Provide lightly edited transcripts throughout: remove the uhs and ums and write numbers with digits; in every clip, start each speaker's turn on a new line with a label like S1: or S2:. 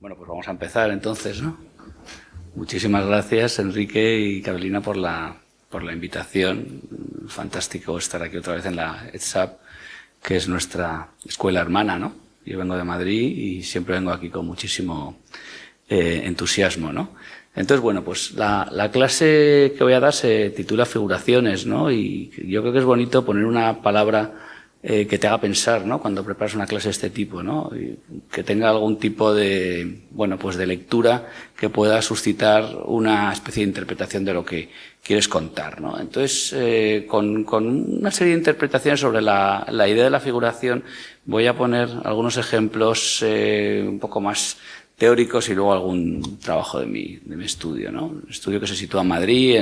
S1: Bueno, pues vamos a empezar entonces, ¿no? Muchísimas gracias, Enrique y Carolina, por la invitación. Fantástico estar aquí otra vez en la ETSAP, que es nuestra escuela hermana, ¿no? Yo vengo de Madrid y siempre vengo aquí con muchísimo entusiasmo, ¿no? Entonces, bueno, pues la clase que voy a dar se titula Figuraciones, ¿no? Y yo creo que es bonito poner una palabra que te haga pensar, ¿no? Cuando preparas una clase de este tipo, ¿no? Y que tenga algún tipo de, bueno, pues de lectura que pueda suscitar una especie de interpretación de lo que quieres contar, ¿no? Entonces, con una serie de interpretaciones sobre la idea de la figuración, voy a poner algunos ejemplos un poco más teóricos y luego algún trabajo de mi estudio, ¿no? Un estudio que se sitúa en Madrid,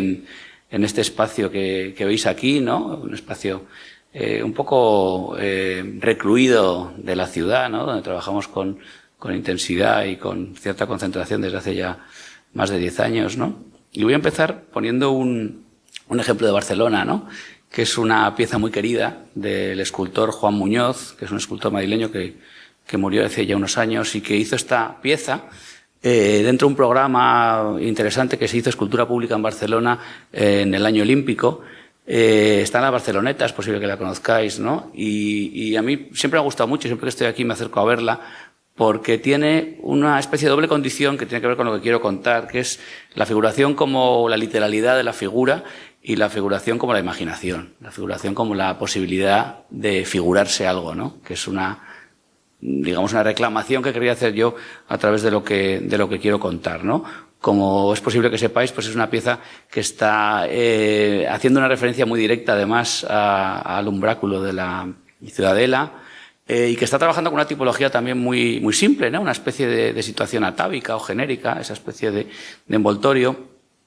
S1: en este espacio que veis aquí, ¿no? Un espacio un poco recluido de la ciudad, ¿no? Donde trabajamos con intensidad y con cierta concentración desde hace ya más de 10 años, ¿no? Y voy a empezar poniendo un ejemplo de Barcelona, ¿no? Que es una pieza muy querida del escultor Juan Muñoz, que es un escultor madrileño que murió hace ya unos años y que hizo esta pieza dentro de un programa interesante que se hizo Escultura Pública en Barcelona en el año olímpico. Está en la Barceloneta, es posible que la conozcáis, ¿no? Y a mí siempre me ha gustado mucho, siempre que estoy aquí me acerco a verla, porque tiene una especie de doble condición que tiene que ver con lo que quiero contar, que es la figuración como la literalidad de la figura y la figuración como la imaginación, la figuración como la posibilidad de figurarse algo, ¿no? Que es digamos, una reclamación que quería hacer yo a través de lo que quiero contar, ¿no? Como es posible que sepáis, pues es una pieza que está haciendo una referencia muy directa, además, al umbráculo de la Ciudadela, y que está trabajando con una tipología también muy simple, ¿no? Una especie de situación atávica o genérica, esa especie de envoltorio,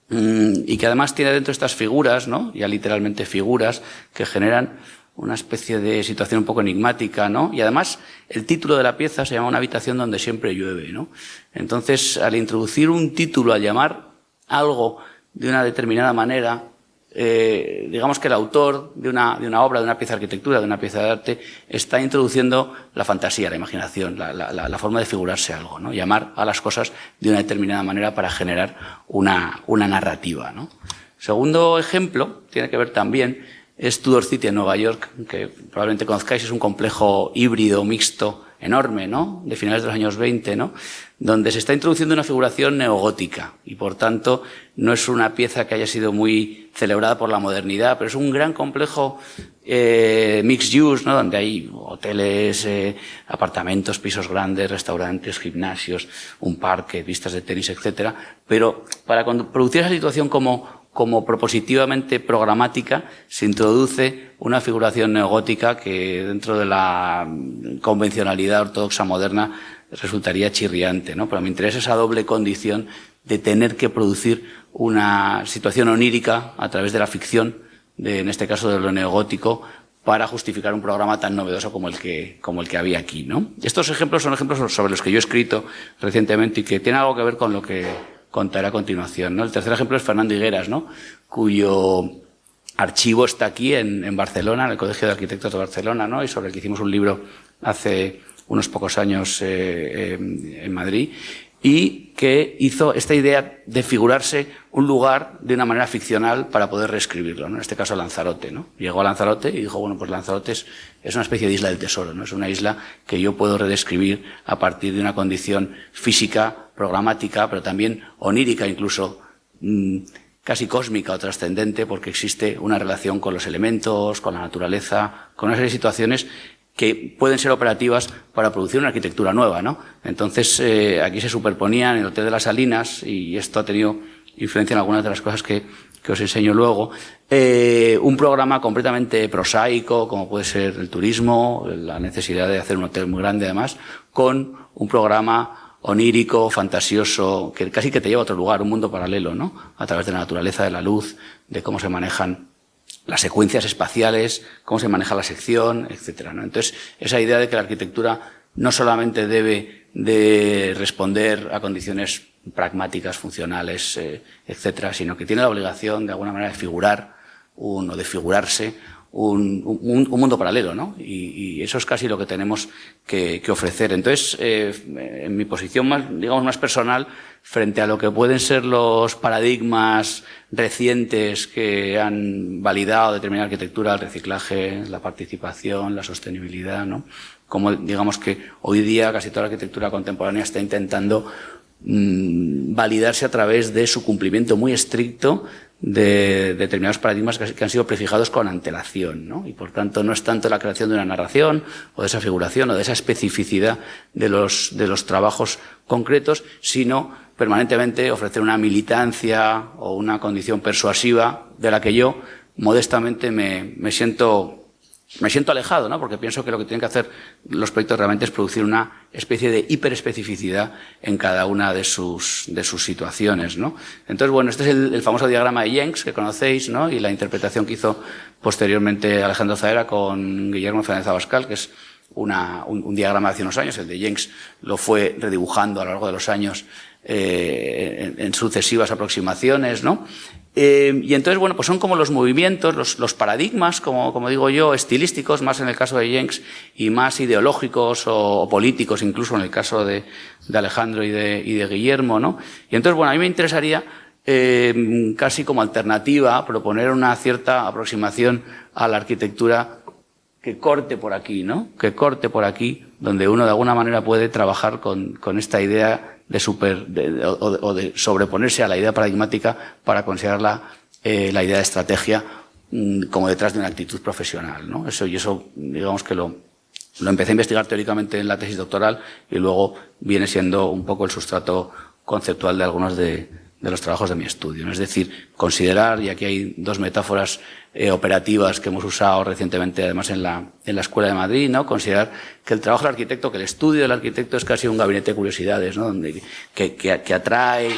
S1: y que además tiene dentro estas figuras, ¿no? Ya literalmente figuras que generan una especie de situación un poco enigmática, ¿no? Y además el título de la pieza se llama Una habitación donde siempre llueve, ¿no? Entonces, al introducir un título, al llamar algo de una determinada manera, digamos que el autor de una obra, de una pieza de arquitectura, de una pieza de arte, está introduciendo la fantasía, la imaginación, la forma de figurarse algo, ¿no? Llamar a las cosas de una determinada manera para generar una narrativa, ¿no? Segundo ejemplo, tiene que ver también, es Tudor City en Nueva York, que probablemente conozcáis, es un complejo híbrido, mixto, enorme, ¿no? De finales de los años 20, ¿no? Donde se está introduciendo una figuración neogótica y, por tanto, no es una pieza que haya sido muy celebrada por la modernidad, pero es un gran complejo mixed use, ¿no? Donde hay hoteles, apartamentos, pisos grandes, restaurantes, gimnasios, un parque, vistas de tenis, etcétera. Pero para producir esa situación como propositivamente programática, se introduce una figuración neogótica que dentro de la convencionalidad ortodoxa moderna resultaría chirriante, ¿no? Pero me interesa esa doble condición de tener que producir una situación onírica a través de la ficción, en este caso de lo neogótico, para justificar un programa tan novedoso como el que había aquí, ¿no? Estos ejemplos son ejemplos sobre los que yo he escrito recientemente y que tienen algo que ver con lo que contaré a continuación, ¿no? El tercer ejemplo es Fernando Higueras, ¿no? Cuyo archivo está aquí en Barcelona, en el Colegio de Arquitectos de Barcelona, ¿no? Y sobre el que hicimos un libro hace unos pocos años en Madrid, y que hizo esta idea de figurarse un lugar de una manera ficcional para poder reescribirlo, ¿no? En este caso Lanzarote, ¿no? Llegó a Lanzarote y dijo, bueno, pues Lanzarote es una especie de isla del tesoro, ¿no? Es una isla que yo puedo redescribir a partir de una condición física, programática, pero también onírica, incluso casi cósmica o trascendente, porque existe una relación con los elementos, con la naturaleza, con una serie de situaciones que pueden ser operativas para producir una arquitectura nueva, ¿no? Entonces, aquí se superponían el Hotel de las Salinas, y esto ha tenido influencia en algunas de las cosas que os enseño luego, un programa completamente prosaico, como puede ser el turismo, la necesidad de hacer un hotel muy grande además, con un programa onírico, fantasioso, que casi que te lleva a otro lugar, un mundo paralelo, ¿no? A través de la naturaleza, de la luz, de cómo se manejan las secuencias espaciales, cómo se maneja la sección, etcétera, ¿no? Entonces, esa idea de que la arquitectura no solamente debe de responder a condiciones pragmáticas, funcionales, etcétera, sino que tiene la obligación, de alguna manera, de figurar o de figurarse un mundo paralelo, ¿no? Y eso es casi lo que tenemos que ofrecer. Entonces, en mi posición más personal, frente a lo que pueden ser los paradigmas recientes que han validado determinada arquitectura, el reciclaje, la participación, la sostenibilidad, ¿no? Como digamos que hoy día casi toda la arquitectura contemporánea está intentando validarse a través de su cumplimiento muy estricto de determinados paradigmas que han sido prefijados con antelación, ¿no? Y por tanto no es tanto la creación de una narración o de esa figuración o de esa especificidad de los trabajos concretos, sino permanentemente ofrecer una militancia o una condición persuasiva de la que yo modestamente me siento alejado, ¿no? Porque pienso que lo que tienen que hacer los proyectos realmente es producir una especie de hiperespecificidad en cada una de sus situaciones, ¿no? Entonces, bueno, este es el famoso diagrama de Jenks que conocéis, ¿no? Y la interpretación que hizo posteriormente Alejandro Zaera con Guillermo Fernández Abascal, que es un diagrama de hace unos años. El de Jenks lo fue redibujando a lo largo de los años en sucesivas aproximaciones, ¿no? Y entonces, bueno, pues son como los movimientos, los paradigmas, como digo yo, estilísticos, más en el caso de Jenks, y más ideológicos o políticos, incluso en el caso de Alejandro y de Guillermo, ¿no? Y entonces, bueno, a mí me interesaría casi como alternativa proponer una cierta aproximación a la arquitectura que corte por aquí, ¿no? Que corte por aquí, donde uno de alguna manera puede trabajar con esta idea de sobreponerse a la idea paradigmática para considerar la idea de estrategia como detrás de una actitud profesional, ¿no? Eso digamos que lo empecé a investigar teóricamente en la tesis doctoral y luego viene siendo un poco el sustrato conceptual de algunos de los trabajos de mi estudio, ¿no? Es decir, considerar, y aquí hay dos metáforas operativas que hemos usado recientemente además en la Escuela de Madrid, ¿no? Considerar que el trabajo del arquitecto, que el estudio del arquitecto es casi un gabinete de curiosidades, ¿no? Donde que atrae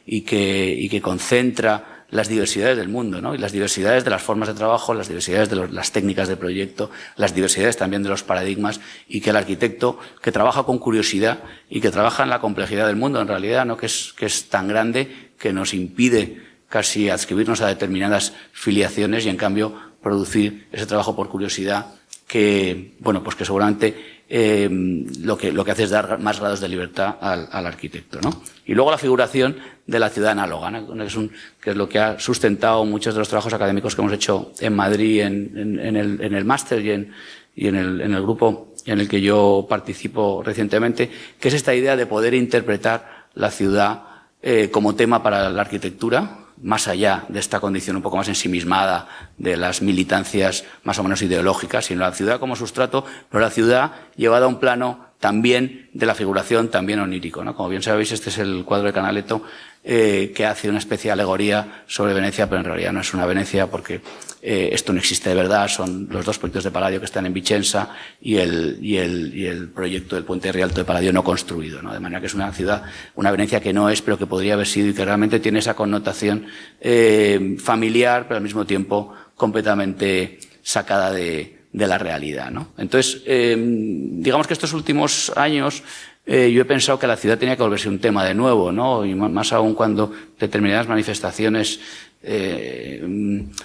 S1: y que concentra las diversidades del mundo, ¿no? Y las diversidades de las formas de trabajo, las diversidades de las técnicas de proyecto, las diversidades también de los paradigmas, y que el arquitecto que trabaja con curiosidad y que trabaja en la complejidad del mundo, en realidad, ¿no? Que es tan grande que nos impide casi adscribirnos a determinadas filiaciones y en cambio producir ese trabajo por curiosidad que, bueno, pues que seguramente lo que hace es dar más grados de libertad al arquitecto, ¿no? Y luego la figuración de la ciudad análoga, ¿no? Que es lo que ha sustentado muchos de los trabajos académicos que hemos hecho en Madrid en el máster y en el grupo en el que yo participo recientemente, que es esta idea de poder interpretar la ciudad como tema para la arquitectura, más allá de esta condición un poco más ensimismada de las militancias más o menos ideológicas, sino la ciudad como sustrato, pero la ciudad llevada a un plano también de la figuración, también onírico, ¿no? Como bien sabéis, este es el cuadro de Canaletto que hace una especie de alegoría sobre Venecia, pero en realidad no es una Venecia porque esto no existe de verdad. Son los dos proyectos de Palladio que están en Vicenza y el proyecto del puente de Rialto de Palladio no construido, ¿no? De manera que es una ciudad, una Venecia que no es, pero que podría haber sido y que realmente tiene esa connotación familiar, pero al mismo tiempo completamente sacada de la realidad, ¿no? Entonces, digamos que estos últimos años yo he pensado que la ciudad tenía que volverse un tema de nuevo, ¿no? Y más aún cuando determinadas manifestaciones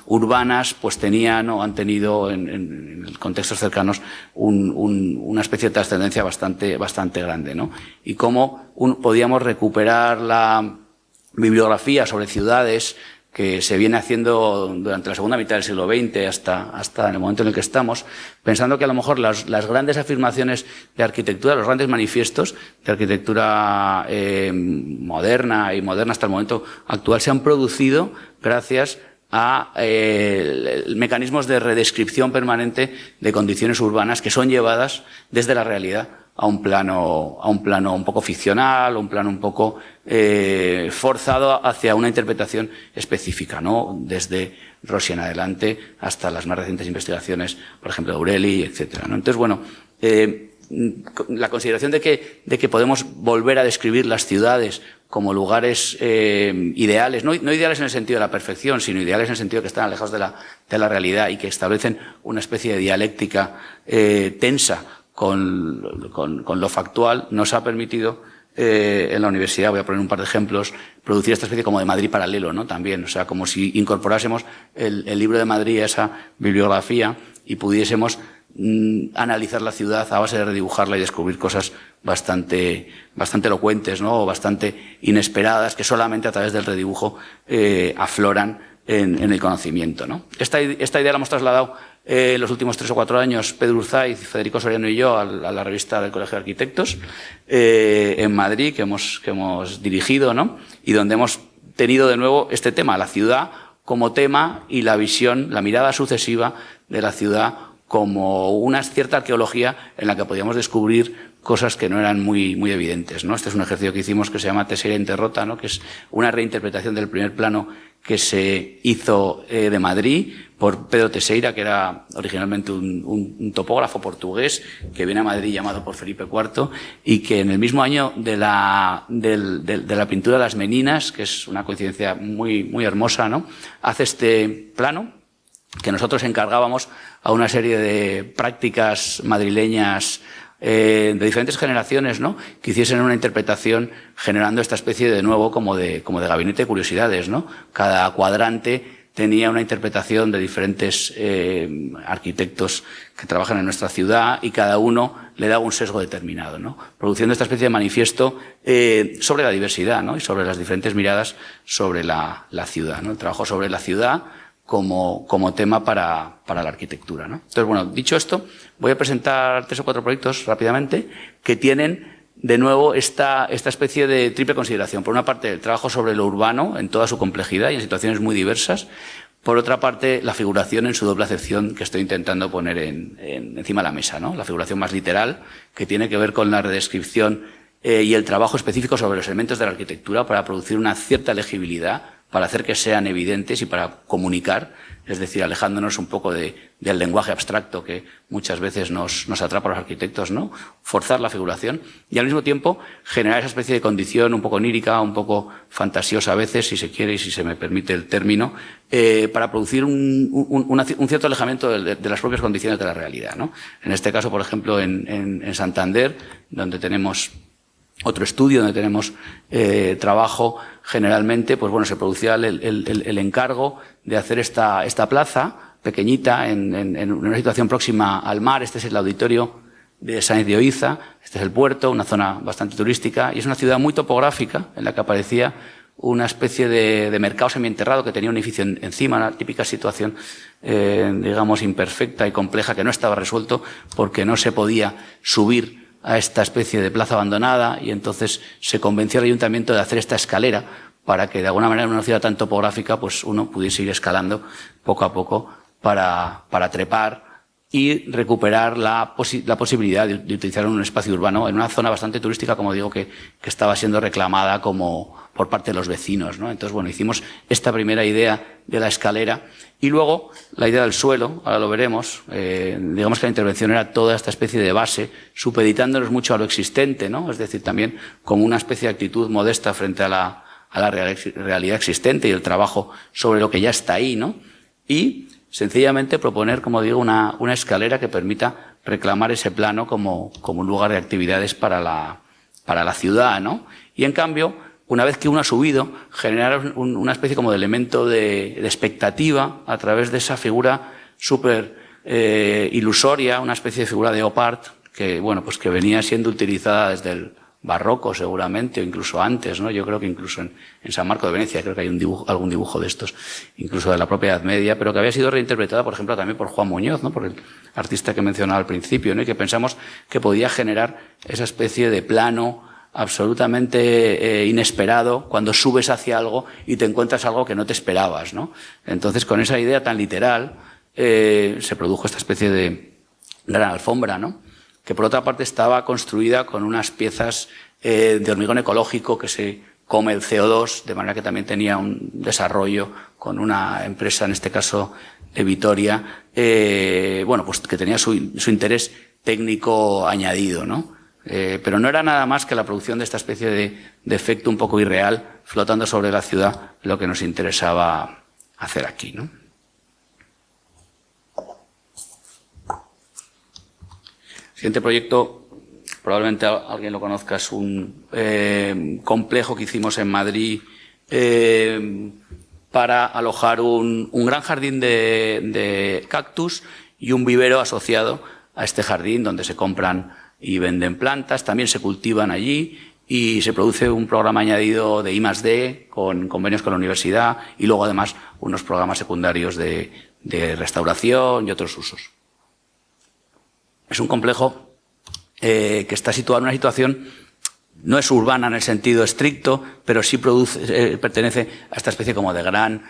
S1: urbanas pues tenían o han tenido en contextos cercanos una especie de trascendencia bastante grande, ¿no? Y cómo podíamos recuperar la bibliografía sobre ciudades que se viene haciendo durante la segunda mitad del siglo XX hasta en el momento en el que estamos, pensando que a lo mejor las grandes afirmaciones de arquitectura, los grandes manifiestos de arquitectura moderna y moderna hasta el momento actual se han producido gracias a mecanismos de redescripción permanente de condiciones urbanas que son llevadas desde la realidad a un plano un poco ficcional, un plano un poco forzado hacia una interpretación específica, ¿no? Desde Rossi en adelante hasta las más recientes investigaciones, por ejemplo, de Aureli, etcétera, ¿no? Entonces, bueno, la consideración de que podemos volver a describir las ciudades como lugares ideales, no ideales en el sentido de la perfección, sino ideales en el sentido de que están alejados de la realidad y que establecen una especie de dialéctica tensa con lo factual, nos ha permitido en la universidad, voy a poner un par de ejemplos, producir esta especie como de Madrid paralelo, ¿no? También, o sea, como si incorporásemos el libro de Madrid a esa bibliografía y pudiésemos analizar la ciudad a base de redibujarla y descubrir cosas bastante elocuentes, ¿no? O bastante inesperadas que solamente a través del redibujo afloran en el conocimiento, ¿no? Esta idea la hemos trasladado en los últimos 3 o 4 años Pedro Urzaiz, Federico Soriano y yo a la revista del Colegio de Arquitectos en Madrid que hemos dirigido, ¿no? Y donde hemos tenido de nuevo este tema, la ciudad como tema y la visión, la mirada sucesiva de la ciudad como una cierta arqueología en la que podíamos descubrir cosas que no eran muy evidentes, ¿no? Este es un ejercicio que hicimos que se llama Tessera Interrota, ¿no? Que es una reinterpretación del primer plano que se hizo de Madrid por Pedro Teixeira, que era originalmente un topógrafo portugués que viene a Madrid llamado por Felipe IV y que en el mismo año de la pintura de las Meninas, que es una coincidencia muy hermosa, ¿no? Hace este plano que nosotros encargábamos a una serie de prácticas madrileñas de diferentes generaciones, ¿no? Que hiciesen una interpretación generando esta especie de nuevo como de gabinete de curiosidades, ¿no? Cada cuadrante tenía una interpretación de diferentes arquitectos que trabajan en nuestra ciudad y cada uno le daba un sesgo determinado, ¿no? Produciendo esta especie de manifiesto sobre la diversidad, ¿no? Y sobre las diferentes miradas sobre la ciudad, ¿no? El trabajo sobre la ciudad como tema para la arquitectura, ¿no? Entonces, bueno, dicho esto, voy a presentar 3 o 4 proyectos rápidamente que tienen de nuevo esta especie de triple consideración. Por una parte, el trabajo sobre lo urbano en toda su complejidad y en situaciones muy diversas. Por otra parte, la figuración en su doble acepción que estoy intentando poner encima de la mesa, ¿no? La figuración más literal, que tiene que ver con la redescripción y el trabajo específico sobre los elementos de la arquitectura para producir una cierta legibilidad, para hacer que sean evidentes y para comunicar, es decir, alejándonos un poco del lenguaje abstracto que muchas veces nos atrapa a los arquitectos, ¿no? Forzar la figuración y al mismo tiempo generar esa especie de condición un poco onírica, un poco fantasiosa a veces, si se quiere y si se me permite el término, para producir un cierto alejamiento de las propias condiciones de la realidad, ¿no? En este caso, por ejemplo, en Santander, donde tenemos otro estudio, donde tenemos trabajo, generalmente, pues bueno, se producía el encargo de hacer esta plaza pequeñita en una situación próxima al mar. Este es el auditorio de Sáenz de Oiza, este es el puerto, una zona bastante turística, y es una ciudad muy topográfica en la que aparecía una especie de mercado semienterrado que tenía un edificio encima, una típica situación, digamos, imperfecta y compleja que no estaba resuelto porque no se podía subir a esta especie de plaza abandonada y entonces se convenció al ayuntamiento de hacer esta escalera para que de alguna manera en una ciudad tan topográfica pues uno pudiese ir escalando poco a poco para trepar y recuperar la posibilidad de utilizar un espacio urbano en una zona bastante turística, como digo, que estaba siendo reclamada como por parte de los vecinos, ¿no? Entonces, bueno, hicimos esta primera idea de la escalera y luego la idea del suelo, ahora lo veremos. Digamos que la intervención era toda esta especie de base, supeditándonos mucho a lo existente, ¿no? Es decir, también como una especie de actitud modesta frente a la realidad existente y el trabajo sobre lo que ya está ahí, ¿no? Y sencillamente proponer, como digo, una escalera que permita reclamar ese plano como un lugar de actividades para la ciudad, ¿no? Y en cambio, una vez que uno ha subido, generar una especie como de elemento de expectativa a través de esa figura súper ilusoria, una especie de figura de op art que, bueno, pues que venía siendo utilizada desde el barroco seguramente, o incluso antes, ¿no? Yo creo que incluso en San Marco de Venecia creo que hay algún dibujo de estos, incluso de la propia Edad Media, pero que había sido reinterpretada, por ejemplo, también por Juan Muñoz, ¿no? Por el artista que mencionaba al principio, ¿no? Y que pensamos que podía generar esa especie de plano absolutamente inesperado cuando subes hacia algo y te encuentras algo que no te esperabas, ¿no? Entonces, con esa idea tan literal, se produjo esta especie de gran alfombra, ¿no? Que por otra parte estaba construida con unas piezas de hormigón ecológico que se come el CO2, de manera que también tenía un desarrollo con una empresa, en este caso de Vitoria, bueno, pues que tenía su interés técnico añadido, ¿no? Pero no era nada más que la producción de esta especie de efecto un poco irreal flotando sobre la ciudad lo que nos interesaba hacer aquí, ¿no? Siguiente proyecto probablemente alguien lo conozca, es un complejo que hicimos en Madrid para alojar un gran jardín de cactus y un vivero asociado a este jardín, donde se compran y venden plantas, también se cultivan allí y se produce un programa añadido de I+D con convenios con la universidad y luego además unos programas secundarios de restauración y otros usos. Es un complejo que está situado en una situación, no es urbana en el sentido estricto, pero sí pertenece a esta especie como de gran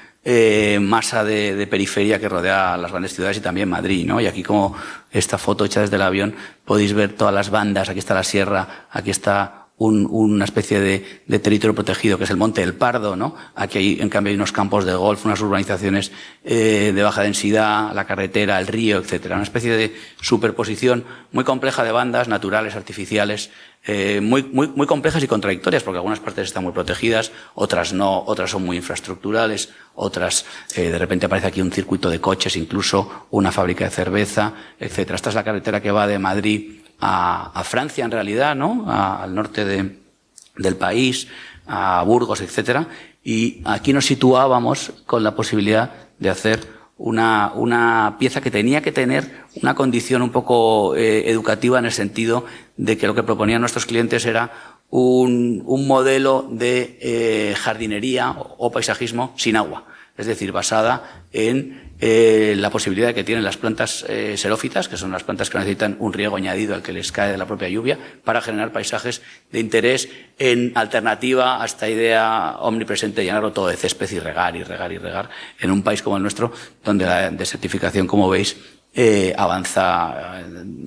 S1: masa de periferia que rodea las grandes ciudades y también Madrid, ¿no? Y aquí, como esta foto hecha desde el avión, podéis ver todas las bandas. Aquí está la sierra, aquí está una especie de territorio protegido que es el Monte del Pardo, ¿no? Aquí hay, en cambio, hay unos campos de golf, unas urbanizaciones de baja densidad, la carretera, el río, etcétera. Una especie de superposición muy compleja de bandas naturales, artificiales, muy complejas y contradictorias, porque algunas partes están muy protegidas, otras no, otras son muy infraestructurales, otras de repente aparece aquí un circuito de coches, incluso una fábrica de cerveza, etcétera. Esta es la carretera que va de Madrid a Francia, en realidad, ¿no? Al norte del país, a Burgos, etcétera. Y aquí nos situábamos con la posibilidad de hacer una pieza que tenía que tener una condición un poco educativa, en el sentido de que lo que proponían nuestros clientes era un modelo de jardinería o paisajismo sin agua, es decir, basada en la posibilidad que tienen las plantas xerófitas, que son las plantas que necesitan un riego añadido al que les cae de la propia lluvia, para generar paisajes de interés, en alternativa a esta idea omnipresente de llenarlo todo de césped y regar, en un país como el nuestro, donde la desertificación, como veis, avanza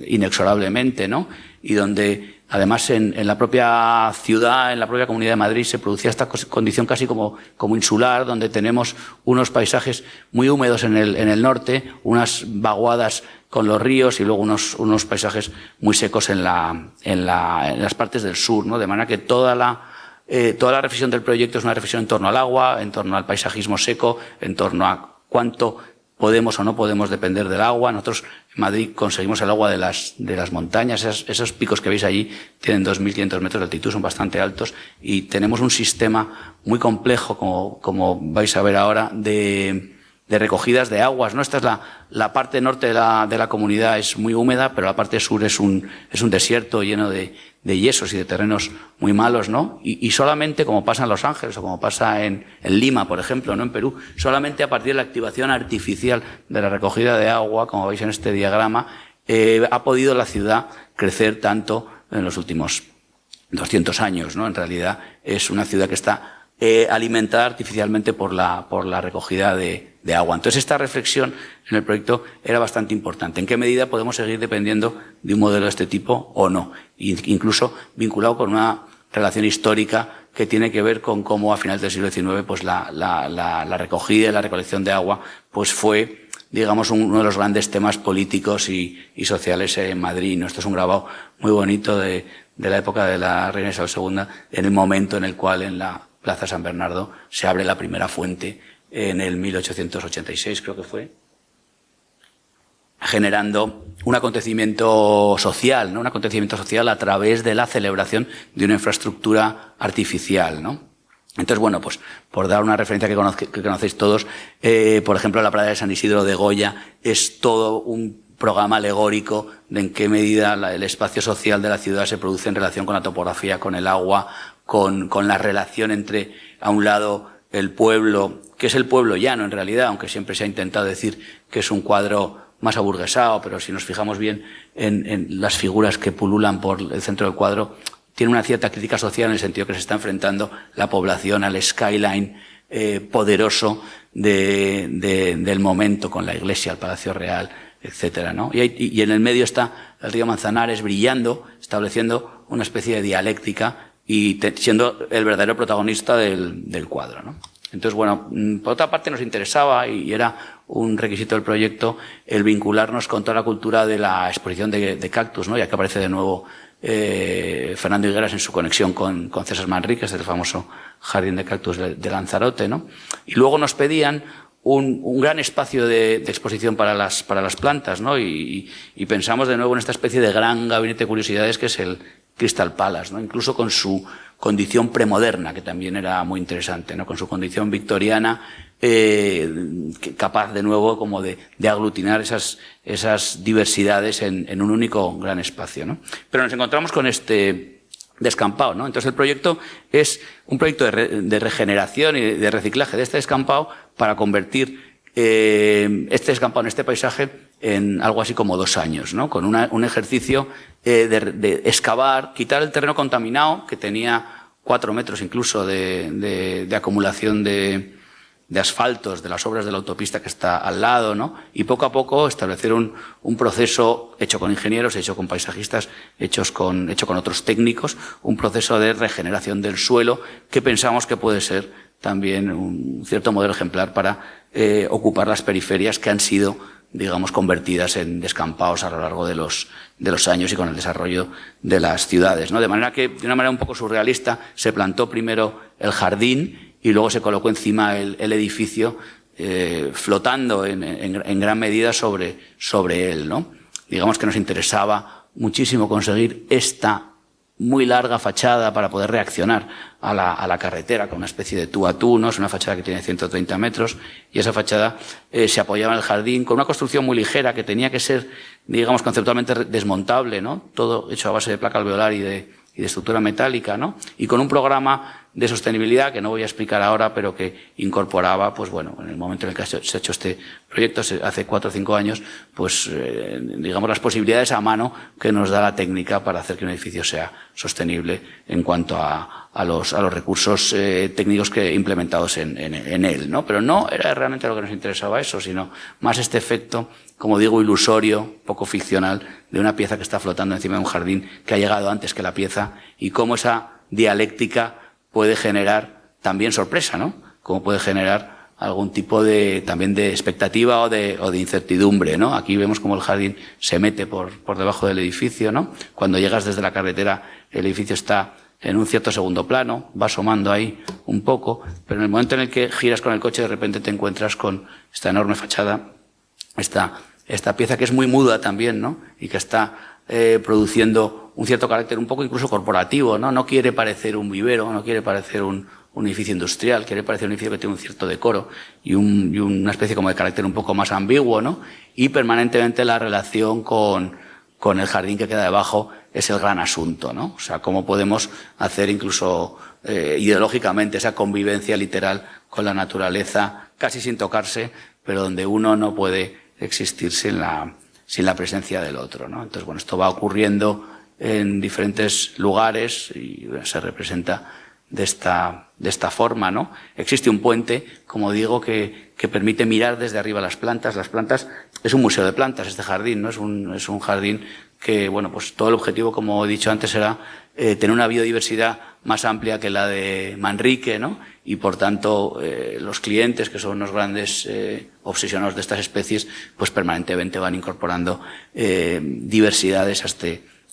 S1: inexorablemente, ¿no? Y donde además en la propia ciudad, en la propia Comunidad de Madrid, se producía esta condición casi como insular, donde tenemos unos paisajes muy húmedos en el norte, unas vaguadas con los ríos y luego unos paisajes muy secos en las partes del sur, ¿no? De manera que toda la reflexión del proyecto es una reflexión en torno al agua, en torno al paisajismo seco, en torno a cuánto podemos o no podemos depender del agua. Nosotros en Madrid conseguimos el agua de las montañas. Esos picos que veis allí tienen 2.500 metros de altitud, son bastante altos, y tenemos un sistema muy complejo, como vais a ver ahora, de recogidas de aguas, ¿no? Esta es la parte norte de la comunidad, es muy húmeda, pero la parte sur es un desierto lleno de yesos y de terrenos muy malos, ¿no? Y solamente, como pasa en Los Ángeles o como pasa en Lima, por ejemplo, ¿no? En Perú, solamente a partir de la activación artificial de la recogida de agua, como veis en este diagrama, ha podido la ciudad crecer tanto en los últimos 200 años, ¿no? En realidad es una ciudad que está alimentada artificialmente por la recogida de agua. Entonces, esta reflexión en el proyecto era bastante importante. ¿En qué medida podemos seguir dependiendo de un modelo de este tipo o no? Incluso vinculado con una relación histórica que tiene que ver con cómo a finales del siglo XIX pues la recogida y la recolección de agua pues fue, digamos, uno de los grandes temas políticos y sociales en Madrid, ¿no? Esto es un grabado muy bonito de la época de la reina Isabel II, en el momento en el cual en la Plaza San Bernardo se abre la primera fuente en el 1886, creo que fue, generando un acontecimiento social, ¿no? Un acontecimiento social a través de la celebración de una infraestructura artificial, ¿no? Entonces, bueno, pues por dar una referencia que conocéis todos, por ejemplo, la Pradera de San Isidro de Goya es todo un programa alegórico de en qué medida el espacio social de la ciudad se produce en relación con la topografía, con el agua, con la relación entre, a un lado, el pueblo, que es el pueblo llano en realidad, aunque siempre se ha intentado decir que es un cuadro más aburguesado, pero si nos fijamos bien en las figuras que pululan por el centro del cuadro, tiene una cierta crítica social, en el sentido que se está enfrentando la población al skyline poderoso del momento, con la iglesia, el Palacio Real, etcétera, ¿no? Y en el medio está el río Manzanares brillando, estableciendo una especie de dialéctica y siendo el verdadero protagonista del cuadro, ¿no? Entonces, bueno, por otra parte nos interesaba, y era un requisito del proyecto, el vincularnos con toda la cultura de la exposición de cactus, ¿no? Ya que aparece de nuevo Fernando Higueras en su conexión con César Manríquez, del famoso Jardín de Cactus de Lanzarote, ¿no? Y luego nos pedían un gran espacio de exposición para las plantas, ¿no? Y pensamos de nuevo en esta especie de gran gabinete de curiosidades que es el Crystal Palace, ¿no? Incluso con su condición premoderna, que también era muy interesante, ¿no? Con su condición victoriana, capaz de nuevo como de aglutinar esas diversidades en un único gran espacio, ¿no? Pero nos encontramos con este descampado, ¿no? Entonces el proyecto es un proyecto de regeneración y de reciclaje de este descampado para convertir este descampado en este paisaje en algo así como 2 años, ¿no? Con un ejercicio de excavar, quitar el terreno contaminado que tenía 4 metros incluso de acumulación de asfaltos de las obras de la autopista que está al lado, ¿no? Y poco a poco establecer un proceso hecho con ingenieros, hecho con paisajistas, hecho con otros técnicos, un proceso de regeneración del suelo que pensamos que puede ser también un cierto modelo ejemplar para ocupar las periferias que han sido, digamos, convertidas en descampados a lo largo de los años y con el desarrollo de las ciudades, ¿no? De manera que, de una manera un poco surrealista, se plantó primero el jardín y luego se colocó encima el edificio, flotando en gran medida sobre él, ¿no? Digamos que nos interesaba muchísimo conseguir esta muy larga fachada para poder reaccionar a la carretera con una especie de tú a tú, ¿no? Es una fachada que tiene 130 metros y esa fachada se apoyaba en el jardín con una construcción muy ligera que tenía que ser, digamos, conceptualmente desmontable, ¿no? Todo hecho a base de placa alveolar y de estructura metálica, ¿no? Y con un programa de sostenibilidad que no voy a explicar ahora, pero que incorporaba, pues bueno, en el momento en el que se ha hecho este proyecto, hace 4 o 5 años, pues digamos las posibilidades a mano que nos da la técnica para hacer que un edificio sea sostenible en cuanto a los recursos técnicos implementados en él, ¿no? Pero no era realmente lo que nos interesaba eso, sino más este efecto, como digo, ilusorio, poco ficcional, de una pieza que está flotando encima de un jardín que ha llegado antes que la pieza y cómo esa dialéctica puede generar también sorpresa, ¿no? Cómo puede generar algún tipo también de expectativa o de incertidumbre, ¿no? Aquí vemos cómo el jardín se mete por debajo del edificio, ¿no? Cuando llegas desde la carretera, el edificio está en un cierto segundo plano, va asomando ahí un poco, pero en el momento en el que giras con el coche, de repente te encuentras con esta enorme fachada, esta pieza que es muy muda también, ¿no? Y que está produciendo un cierto carácter un poco incluso corporativo, ¿no? No quiere parecer un vivero, no quiere parecer un edificio industrial, quiere parecer un edificio que tiene un cierto decoro y una especie como de carácter un poco más ambiguo, ¿no? Y permanentemente la relación con el jardín que queda debajo es el gran asunto, ¿no? O sea, cómo podemos hacer incluso ideológicamente esa convivencia literal con la naturaleza, casi sin tocarse, pero donde uno no puede existir sin la presencia del otro, ¿no? Entonces, bueno, esto va ocurriendo en diferentes lugares y se representa de esta forma, ¿no? Existe un puente, como digo, que permite mirar desde arriba las plantas. Las plantas es un museo de plantas, este jardín, ¿no? Es un jardín que, bueno, pues todo el objetivo, como he dicho antes, era tener una biodiversidad más amplia que la de Manrique, ¿no? Y por tanto, los clientes, que son unos grandes obsesionados de estas especies, pues permanentemente van incorporando diversidades a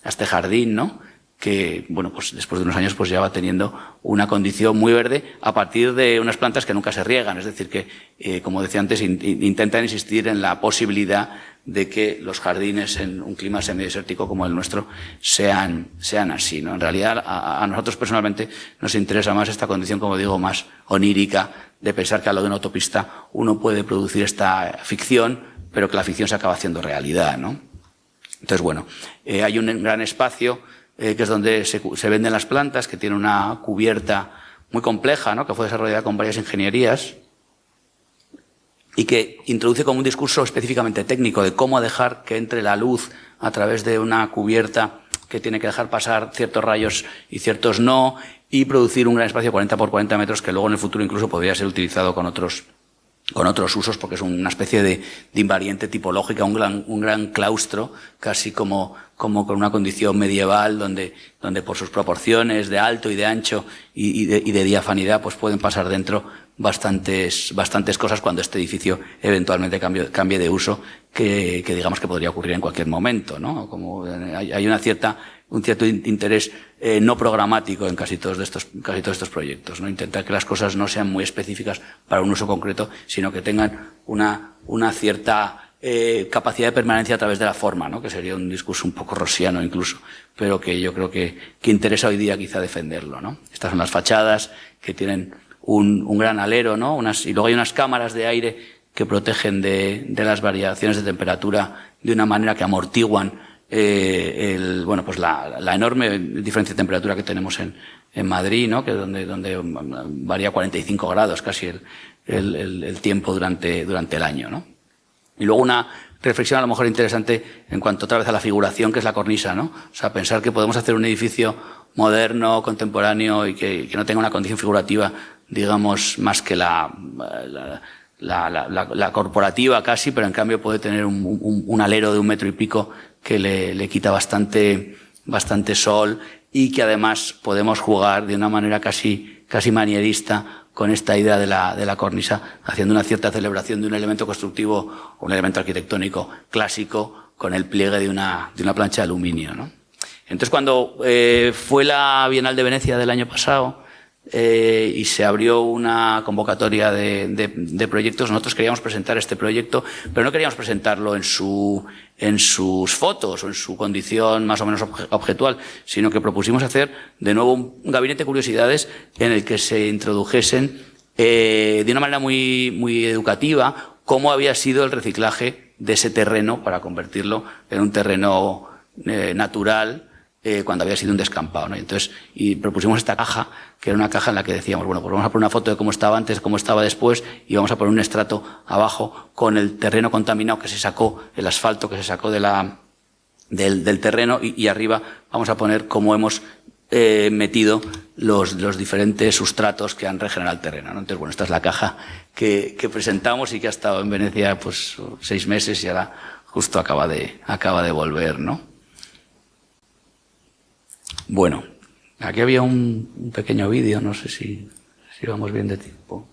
S1: este jardín, ¿no? Que, bueno, pues después de unos años pues ya va teniendo una condición muy verde a partir de unas plantas que nunca se riegan. Es decir, que, como decía antes, intentan insistir en la posibilidad de que los jardines en un clima semidesértico como el nuestro sean así, ¿no? En realidad, a nosotros personalmente nos interesa más esta condición, como digo, más onírica, de pensar que a lo de una autopista uno puede producir esta ficción, pero que la ficción se acaba haciendo realidad, ¿no? Entonces, bueno, hay un gran espacio que es donde se venden las plantas, que tiene una cubierta muy compleja, ¿no? Que fue desarrollada con varias ingenierías y que introduce como un discurso específicamente técnico de cómo dejar que entre la luz a través de una cubierta que tiene que dejar pasar ciertos rayos y ciertos no, y producir un gran espacio 40 por 40 metros que luego en el futuro incluso podría ser utilizado con otros usos, porque es una especie de invariante tipológica, un gran claustro, casi como con una condición medieval, donde por sus proporciones de alto y de ancho y de diafanidad, pues pueden pasar dentro bastantes cosas cuando este edificio eventualmente cambie de uso, que digamos que podría ocurrir en cualquier momento, ¿no? Como hay una cierta interés no programático en casi todos estos proyectos, ¿no? Intentar que las cosas no sean muy específicas para un uso concreto, sino que tengan una cierta capacidad de permanencia a través de la forma, ¿no? Que sería un discurso un poco rosiano incluso, pero que yo creo que interesa hoy día quizá defenderlo, ¿no? Estas son las fachadas que tienen un gran alero, ¿no? Y luego hay unas cámaras de aire que protegen de las variaciones de temperatura de una manera que amortiguan la enorme diferencia de temperatura que tenemos en Madrid, ¿no? Que donde varía 45 grados casi el tiempo durante el año, ¿no? Y luego una reflexión a lo mejor interesante en cuanto otra vez a la figuración, que es la cornisa, ¿no? O sea, pensar que podemos hacer un edificio moderno, contemporáneo y que no tenga una condición figurativa, digamos, más que la corporativa casi, pero en cambio puede tener un alero de 1 metro y pico que le quita bastante sol, y que además podemos jugar de una manera casi manierista con esta idea de la cornisa, haciendo una cierta celebración de un elemento constructivo o un elemento arquitectónico clásico con el pliegue de una plancha de aluminio, ¿no? Entonces, cuando fue la Bienal de Venecia del año pasado y se abrió una convocatoria de proyectos, nosotros queríamos presentar este proyecto, pero no queríamos presentarlo en sus fotos o en su condición más o menos objetual, sino que propusimos hacer de nuevo un gabinete de curiosidades en el que se introdujesen de una manera muy educativa cómo había sido el reciclaje de ese terreno para convertirlo en un terreno natural cuando había sido un descampado, ¿no? Entonces, propusimos esta caja, que era una caja en la que decíamos, bueno, pues vamos a poner una foto de cómo estaba antes, cómo estaba después, y vamos a poner un estrato abajo con el terreno contaminado que se sacó, el asfalto que se sacó del terreno, y arriba vamos a poner cómo hemos metido los diferentes sustratos que han regenerado el terreno, ¿no? Entonces, bueno, esta es la caja que presentamos y que ha estado en Venecia pues 6 meses y ahora justo acaba de volver, ¿no? Bueno, aquí había un pequeño vídeo, no sé si vamos bien de tiempo.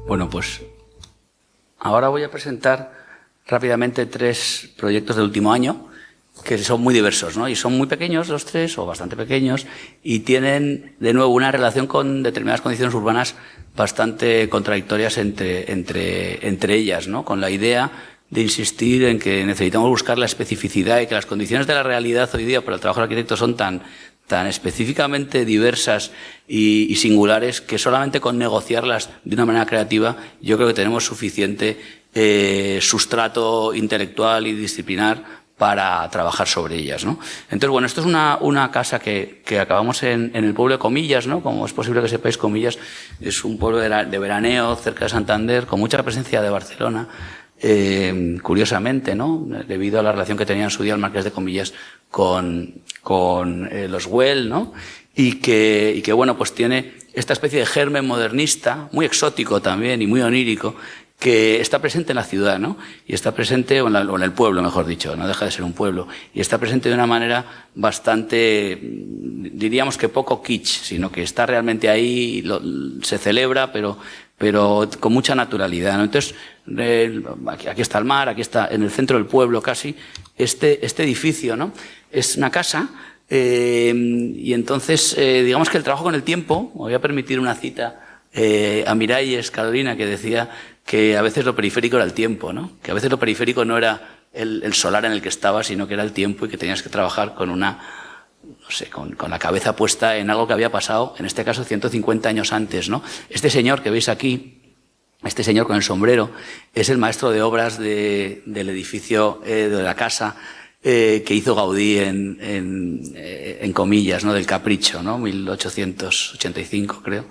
S1: Bueno, pues ahora voy a presentar rápidamente 3 proyectos del último año que son muy diversos, ¿no? Y son muy pequeños los 3, o bastante pequeños, y tienen de nuevo una relación con determinadas condiciones urbanas bastante contradictorias entre ellas, ¿no? Con la idea de insistir en que necesitamos buscar la especificidad y que las condiciones de la realidad hoy día para el trabajo del arquitecto son tan específicamente diversas y singulares que solamente con negociarlas de una manera creativa yo creo que tenemos suficiente sustrato intelectual y disciplinar para trabajar sobre ellas, ¿no? Entonces, bueno, esto es una casa que acabamos en el pueblo de Comillas, ¿no? Como es posible que sepáis, Comillas es un pueblo de veraneo cerca de Santander, con mucha presencia de Barcelona, curiosamente, ¿no? Debido a la relación que tenía en su día el Marqués de Comillas con los Güell, ¿no? Y que bueno, pues tiene esta especie de germen modernista, muy exótico también y muy onírico, que está presente en la ciudad, ¿no? Y está presente, o en el pueblo, mejor dicho, no deja de ser un pueblo, y está presente de una manera bastante, diríamos que poco kitsch, sino que está realmente ahí, se celebra, pero con mucha naturalidad, ¿no? Entonces, aquí está el mar, aquí está en el centro del pueblo casi, este edificio, ¿no? Es una casa y entonces digamos que el trabajo con el tiempo, me voy a permitir una cita a Miralles, Carolina, que decía que a veces lo periférico era el tiempo, ¿no? Que a veces lo periférico no era el solar en el que estabas, sino que era el tiempo y que tenías que trabajar con no sé, con la cabeza puesta en algo que había pasado, en este caso 150 años antes, ¿no? Este señor que veis aquí, este señor con el sombrero, es el maestro de obras del edificio, de la casa, que hizo Gaudí en comillas, ¿no? Del Capricho, ¿no? 1885, creo.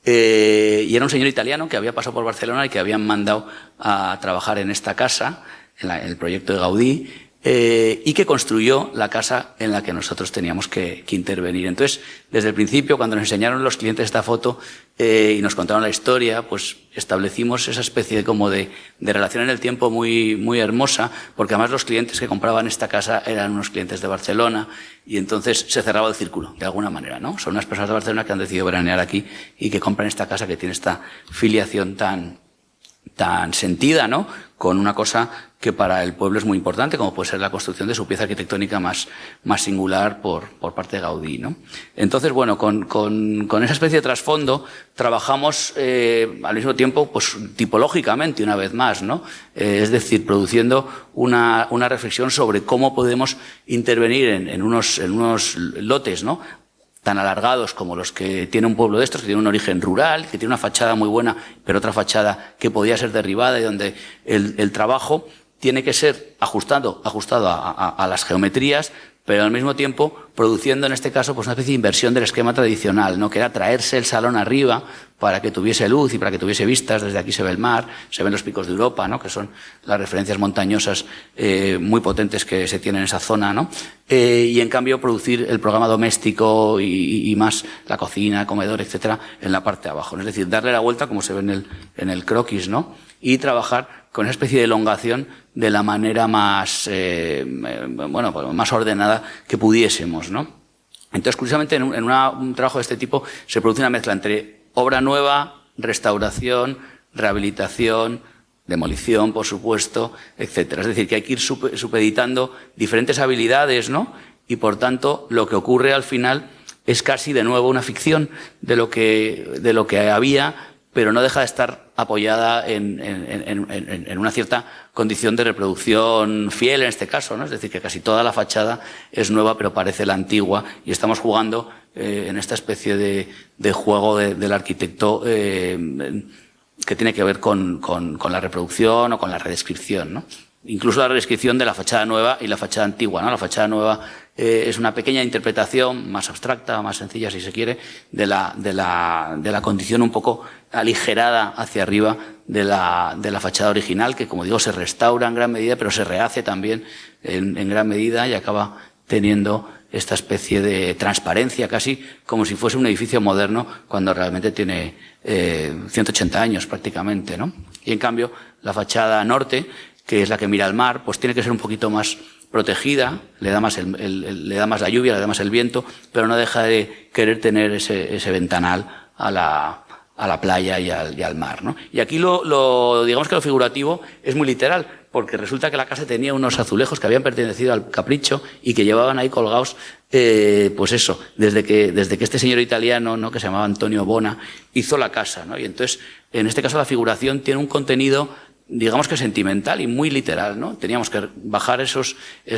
S1: Y era un señor italiano que había pasado por Barcelona y que habían mandado a trabajar en esta casa, en el proyecto de Gaudí, y que construyó la casa en la que nosotros teníamos que intervenir. Entonces, desde el principio, cuando nos enseñaron los clientes esta foto y nos contaron la historia, pues establecimos esa especie como de relación en el tiempo muy, muy hermosa, porque además los clientes que compraban esta casa eran unos clientes de Barcelona y entonces se cerraba el círculo, de alguna manera, ¿no? Son unas personas de Barcelona que han decidido veranear aquí y que compran esta casa que tiene esta filiación tan sentida, ¿no? Con una cosa que para el pueblo es muy importante, como puede ser la construcción de su pieza arquitectónica más singular por parte de Gaudí, ¿no? Entonces, bueno, con esa especie de trasfondo trabajamos al mismo tiempo, pues tipológicamente, una vez más, ¿no? Es decir, produciendo una reflexión sobre cómo podemos intervenir en unos lotes, ¿no? Tan alargados como los que tiene un pueblo de estos, que tiene un origen rural, que tiene una fachada muy buena, pero otra fachada que podía ser derribada y donde el trabajo tiene que ser ajustado a las geometrías, pero al mismo tiempo produciendo en este caso pues una especie de inversión del esquema tradicional, ¿no? Que era traerse el salón arriba para que tuviese luz y para que tuviese vistas. Desde aquí se ve el mar, se ven los picos de Europa, ¿no? Que son las referencias montañosas muy potentes que se tienen en esa zona, ¿no? Y en cambio producir el programa doméstico y más la cocina, comedor, etcétera, en la parte de abajo, ¿no? Es decir, darle la vuelta como se ve en el croquis, ¿no? Y trabajar con esa especie de elongación de la manera más, más ordenada que pudiésemos, ¿no? Entonces, curiosamente, en un trabajo de este tipo se produce una mezcla entre obra nueva, restauración, rehabilitación, demolición, por supuesto, etcétera. Es decir, que hay que ir supeditando diferentes habilidades, ¿no? Y, por tanto, lo que ocurre al final es casi de nuevo una ficción de lo que había, pero no deja de estar apoyada en una cierta condición de reproducción fiel en este caso, ¿no? Es decir, que casi toda la fachada es nueva pero parece la antigua y estamos jugando en esta especie de juego del arquitecto que tiene que ver con la reproducción o con la redescripción, ¿no? Incluso la redescripción de la fachada nueva y la fachada antigua, ¿no? La fachada nueva es una pequeña interpretación más abstracta, más sencilla si se quiere, de la condición un poco aligerada hacia arriba de la fachada original, que como digo se restaura en gran medida, pero se rehace también en gran medida y acaba teniendo esta especie de transparencia casi como si fuese un edificio moderno cuando realmente tiene 180 años prácticamente, ¿no? Y en cambio la fachada norte, que es la que mira al mar, pues tiene que ser un poquito más protegida, le da más la lluvia, le da más el viento, pero no deja de querer tener ese ventanal a la playa y al mar, ¿no? Y aquí digamos que lo figurativo es muy literal, porque resulta que la casa tenía unos azulejos que habían pertenecido al Capricho y que llevaban ahí colgados, pues eso, desde que este señor italiano, ¿no? Que se llamaba Antonio Bona, hizo la casa, ¿no? Y entonces, en este caso la figuración tiene un contenido digamos que sentimental y muy literal, ¿no? Teníamos que bajar esos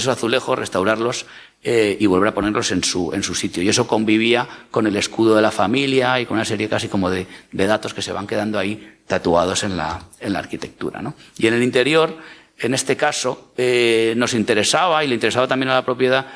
S1: azulejos, restaurarlos y volver a ponerlos en su sitio. Y eso convivía con el escudo de la familia y con una serie casi como de datos que se van quedando ahí tatuados en la arquitectura, ¿no? Y en el interior, en este caso, nos interesaba y le interesaba también a la propiedad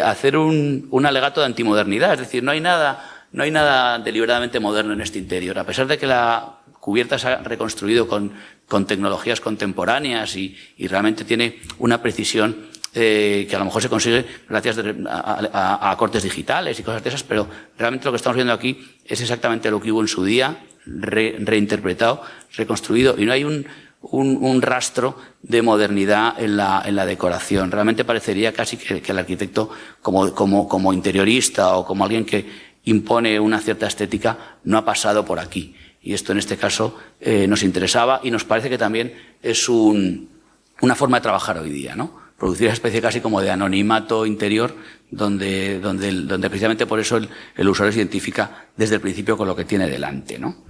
S1: hacer un alegato de antimodernidad. Es decir, no hay nada deliberadamente moderno en este interior. A pesar de que la cubierta se ha reconstruido con tecnologías contemporáneas y realmente tiene una precisión que a lo mejor se consigue gracias a cortes digitales y cosas de esas, pero realmente lo que estamos viendo aquí es exactamente lo que hubo en su día, reinterpretado, reconstruido, y no hay un rastro de modernidad en la decoración. Realmente parecería casi que el arquitecto como interiorista o como alguien que impone una cierta estética no ha pasado por aquí. Y esto en este caso nos interesaba y nos parece que también es una forma de trabajar hoy día, ¿no? producir esa especie casi como de anonimato interior donde precisamente por eso el usuario se identifica desde el principio con lo que tiene delante, ¿no?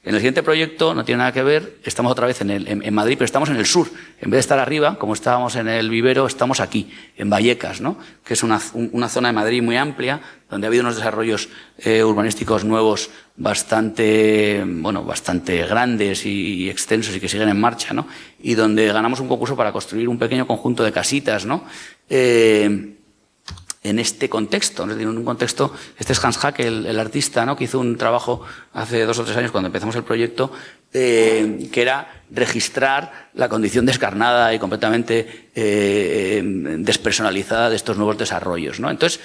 S1: En el siguiente proyecto no tiene nada que ver, estamos otra vez en Madrid, pero estamos en el sur. En vez de estar arriba, como estábamos en el vivero, estamos aquí, en Vallecas, ¿no? Que es una zona de Madrid muy amplia, donde ha habido unos desarrollos urbanísticos nuevos bastante grandes y extensos y que siguen en marcha, ¿no? Y donde ganamos un concurso para construir un pequeño conjunto de casitas, ¿no? En este contexto, en un contexto, este es Hans Hack, el artista, ¿no? Que hizo un trabajo hace 2 o 3 años cuando empezamos el proyecto, que era registrar la condición descarnada y completamente despersonalizada de estos nuevos desarrollos, ¿no? Entonces,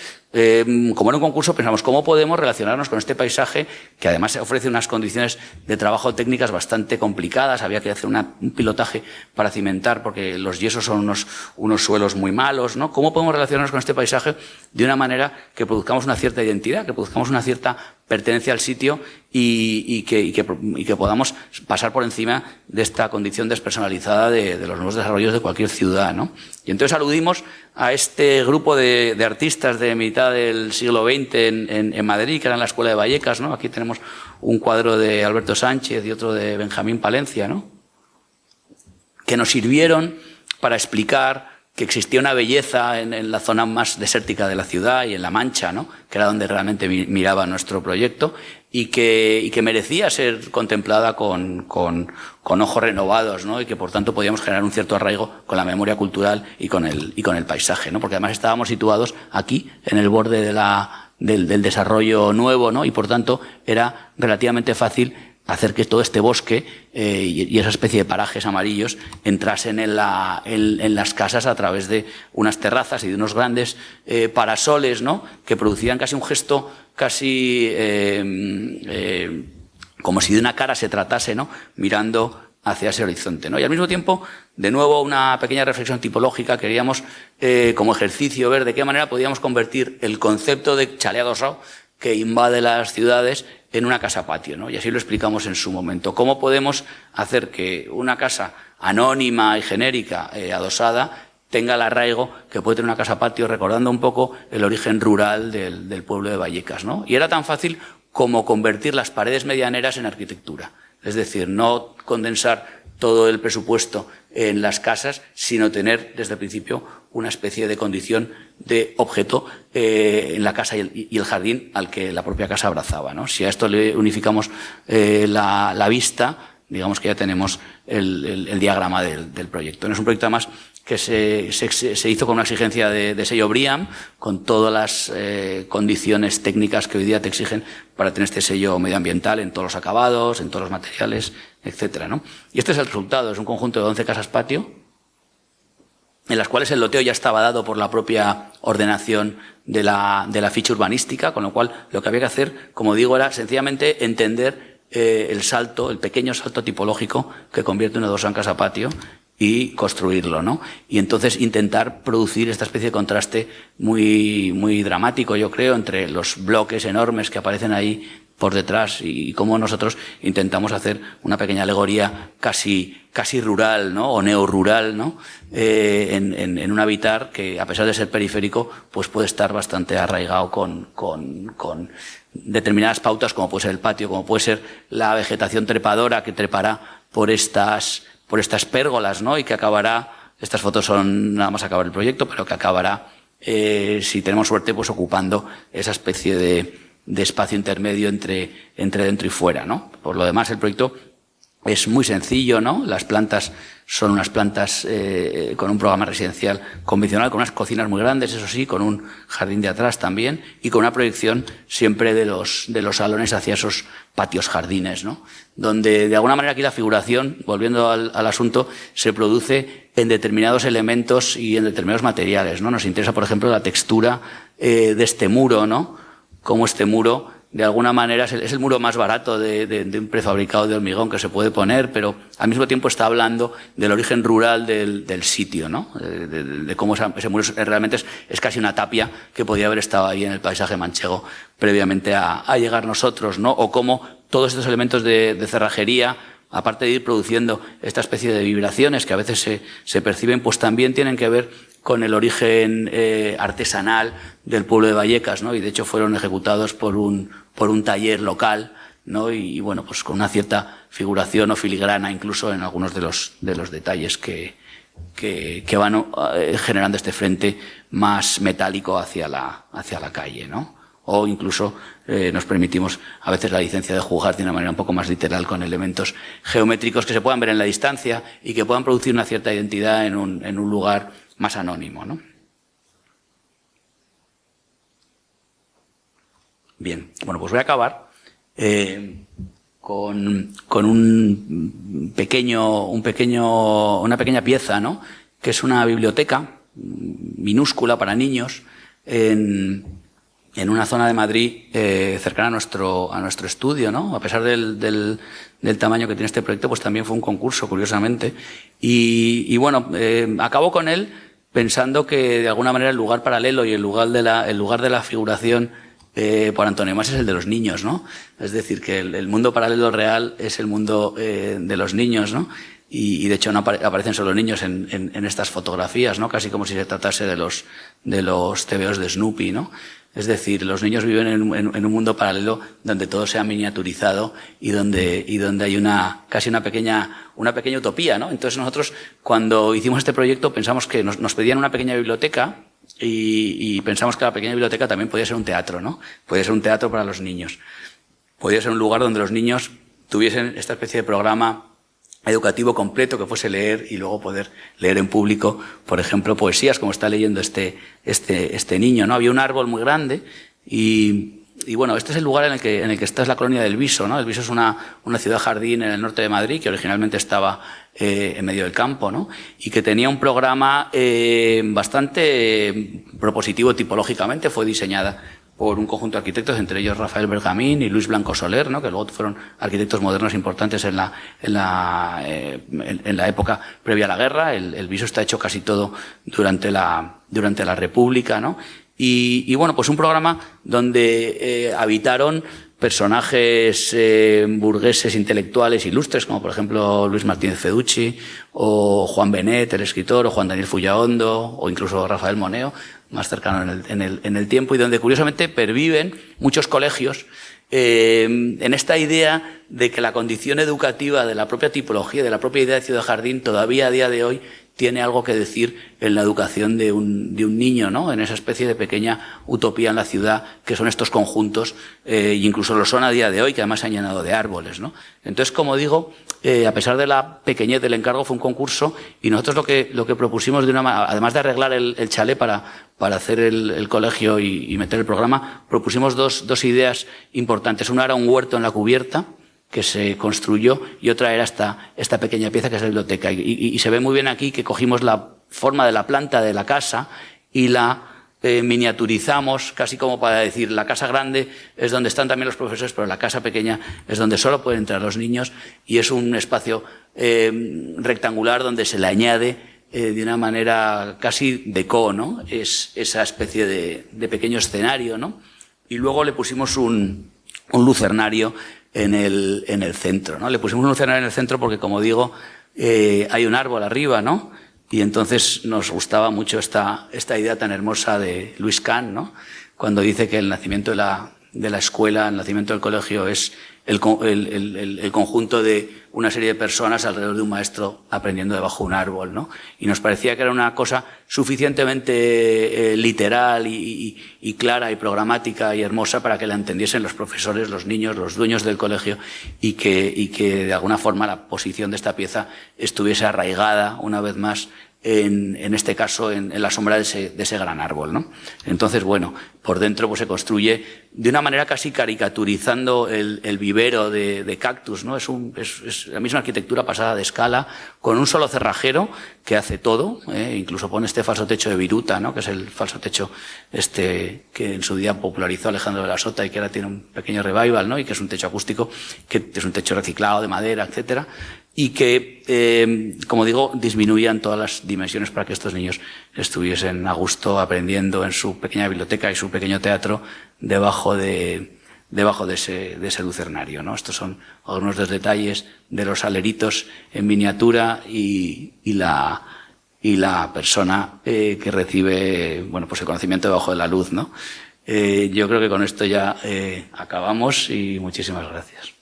S1: como era un concurso, pensamos cómo podemos relacionarnos con este paisaje que además ofrece unas condiciones de trabajo técnicas bastante complicadas. Había que hacer un pilotaje para cimentar porque los yesos son unos suelos muy malos, ¿no? ¿Cómo podemos relacionarnos con este paisaje de una manera que produzcamos una cierta identidad, que produzcamos una cierta pertenencia al sitio y que podamos pasar por encima de esta condición despersonalizada de los nuevos desarrollos de cualquier ciudad, ¿no? Y entonces aludimos a este grupo de artistas de mitad del siglo XX en Madrid, que era en la Escuela de Vallecas, ¿no? Aquí tenemos un cuadro de Alberto Sánchez y otro de Benjamín Palencia, ¿no? Que nos sirvieron para explicar que existía una belleza en la zona más desértica de la ciudad y en La Mancha, ¿no? Que era donde realmente miraba nuestro proyecto y que merecía ser contemplada con ojos renovados, ¿no? Y que por tanto podíamos generar un cierto arraigo con la memoria cultural y con el paisaje, ¿no? Porque además estábamos situados aquí, en el borde del desarrollo nuevo, ¿no? Y por tanto era relativamente fácil hacer que todo este bosque y esa especie de parajes amarillos entrasen en las casas a través de unas terrazas y de unos grandes parasoles, ¿no? Que producían casi un gesto como si de una cara se tratase, ¿no? Mirando hacia ese horizonte, ¿no? Y al mismo tiempo, de nuevo, una pequeña reflexión tipológica. Queríamos, como ejercicio, ver de qué manera podíamos convertir el concepto de chalet adosado que invade las ciudades en una casa-patio, ¿no? Y así lo explicamos en su momento. ¿Cómo podemos hacer que una casa anónima y genérica, adosada, tenga el arraigo que puede tener una casa-patio, recordando un poco el origen rural del pueblo de Vallecas, ¿no? Y era tan fácil como convertir las paredes medianeras en arquitectura. Es decir, no condensar todo el presupuesto en las casas, sino tener desde el principio una especie de condición de objeto en la casa y el jardín al que la propia casa abrazaba, ¿no? Si a esto le unificamos la vista, digamos que ya tenemos el diagrama del proyecto. No es un proyecto además que se hizo con una exigencia de sello BREEAM, con todas las condiciones técnicas que hoy día te exigen para tener este sello medioambiental en todos los acabados, en todos los materiales, etcétera, ¿no? Y este es el resultado, es un conjunto de 11 casas patio, en las cuales el loteo ya estaba dado por la propia ordenación de la ficha urbanística, con lo cual lo que había que hacer, como digo, era sencillamente entender el pequeño salto tipológico que convierte una adosado en casa patio y construirlo, ¿no? Y entonces intentar producir esta especie de contraste muy, muy dramático, yo creo, entre los bloques enormes que aparecen ahí por detrás y cómo nosotros intentamos hacer una pequeña alegoría casi rural, ¿no? O neorrural, ¿no? En un hábitat que, a pesar de ser periférico, pues puede estar bastante arraigado con determinadas pautas, como puede ser el patio, como puede ser la vegetación trepadora que trepará por estas pérgolas, ¿no? Y que acabará, estas fotos son nada más acabar el proyecto, pero que acabará, si tenemos suerte, pues ocupando esa especie de espacio intermedio entre dentro y fuera, ¿no? Por lo demás, el proyecto es muy sencillo, ¿no? Las plantas son unas plantas con un programa residencial convencional, con unas cocinas muy grandes, eso sí, con un jardín de atrás también, y con una proyección siempre de los salones hacia esos patios jardines, ¿no? Donde de alguna manera aquí la figuración, volviendo al asunto, se produce en determinados elementos y en determinados materiales, ¿no? Nos interesa, por ejemplo, la textura de este muro, ¿no? Cómo este muro, de alguna manera, es el muro más barato de un prefabricado de hormigón que se puede poner, pero al mismo tiempo está hablando del origen rural del sitio, ¿no? De cómo ese muro realmente es casi una tapia que podía haber estado ahí en el paisaje manchego previamente a llegar nosotros, ¿no? O cómo todos estos elementos de cerrajería, aparte de ir produciendo esta especie de vibraciones que a veces se perciben, pues también tienen que ver con el origen artesanal del pueblo de Vallecas, ¿no? Y de hecho fueron ejecutados por un taller local, ¿no? Y bueno, pues con una cierta figuración o filigrana incluso en algunos de los detalles que van generando este frente más metálico hacia la calle, ¿no? O incluso nos permitimos a veces la licencia de jugar de una manera un poco más literal con elementos geométricos que se puedan ver en la distancia y que puedan producir una cierta identidad en un lugar más anónimo, ¿no? Bien, bueno, pues voy a acabar con una pequeña pieza, ¿no? Que es una biblioteca minúscula para niños en una zona de Madrid cercana a nuestro estudio, ¿no? A pesar del tamaño que tiene este proyecto, pues también fue un concurso, curiosamente. Y bueno, acabo con él pensando que de alguna manera el lugar paralelo y el lugar de la figuración por antonomasia es el de los niños, ¿no? Es decir, que el mundo paralelo real es el mundo de los niños, ¿no? Y de hecho no aparecen solo niños en estas fotografías, ¿no? Casi como si se tratase de los tebeos de Snoopy, ¿no? Es decir, los niños viven en un mundo paralelo donde todo se ha miniaturizado y donde hay casi una pequeña utopía, ¿no? Entonces nosotros, cuando hicimos este proyecto, pensamos que nos pedían una pequeña biblioteca y pensamos que la pequeña biblioteca también podía ser un teatro, ¿no? Podía ser un teatro para los niños. Podía ser un lugar donde los niños tuviesen esta especie de programa educativo completo que fuese leer y luego poder leer en público, por ejemplo, poesías como está leyendo este niño, ¿no? Había un árbol muy grande y bueno, este es el lugar en el que está, es la colonia del Viso, ¿no? El Viso es una ciudad jardín en el norte de Madrid que originalmente estaba en medio del campo, ¿no? Y que tenía un programa bastante propositivo tipológicamente. Fue diseñada por un conjunto de arquitectos, entre ellos Rafael Bergamín y Luis Blanco Soler, ¿no? Que luego fueron arquitectos modernos importantes en la época previa a la guerra. El Viso está hecho casi todo durante la República, ¿no? Y bueno, pues un programa donde habitaron personajes burgueses intelectuales ilustres, como por ejemplo Luis Martínez Feducci, o Juan Benet, el escritor, o Juan Daniel Fullaondo, o incluso Rafael Moneo, más cercano en el tiempo, y donde curiosamente perviven muchos colegios en esta idea de que la condición educativa de la propia tipología, de la propia idea de ciudad-jardín, todavía a día de hoy tiene algo que decir en la educación de un niño, ¿no? En esa especie de pequeña utopía en la ciudad que son estos conjuntos, e incluso lo son a día de hoy, que además se han llenado de árboles, ¿no? Entonces, como digo, a pesar de la pequeñez del encargo, fue un concurso y nosotros lo que propusimos, además de arreglar el chalet para hacer el colegio y meter el programa, propusimos dos ideas importantes. Una era un huerto en la cubierta, que se construyó, y otra era esta pequeña pieza que es la biblioteca. Y se ve muy bien aquí que cogimos la forma de la planta de la casa y la miniaturizamos, casi como para decir, la casa grande es donde están también los profesores, pero la casa pequeña es donde solo pueden entrar los niños, y es un espacio rectangular donde se le añade de una manera casi deco, ¿no? Es esa especie de pequeño escenario, ¿no? Y luego le pusimos un lucernario en el centro, ¿no? Le pusimos un lucernario en el centro porque, como digo, hay un árbol arriba, ¿no? Y entonces nos gustaba mucho esta idea tan hermosa de Luis Kahn, ¿no? Cuando dice que el nacimiento de la escuela, el nacimiento del colegio es el conjunto de una serie de personas alrededor de un maestro aprendiendo debajo de un árbol, ¿no? Y nos parecía que era una cosa suficientemente literal y clara y programática y hermosa para que la entendiesen los profesores, los niños, los dueños del colegio, y que de alguna forma la posición de esta pieza estuviese arraigada una vez más en este caso en la sombra de ese gran árbol, ¿no? Entonces, bueno, por dentro pues se construye de una manera casi caricaturizando el vivero de cactus, ¿no? Es la misma arquitectura pasada de escala, con un solo cerrajero que hace todo, incluso pone este falso techo de viruta, ¿no? Que es el falso techo que en su día popularizó Alejandro de la Sota y que ahora tiene un pequeño revival, ¿no? Y que es un techo acústico, que es un techo reciclado de madera, etcétera, y que, como digo, disminuían todas las dimensiones para que estos niños estuviesen a gusto aprendiendo en su pequeña biblioteca y su pequeño teatro debajo de ese lucernario, ¿no? Estos son algunos de los detalles de los aleritos en miniatura y la y la persona que recibe, bueno, pues el conocimiento debajo de la luz, ¿no? Yo creo que con esto ya acabamos y muchísimas gracias.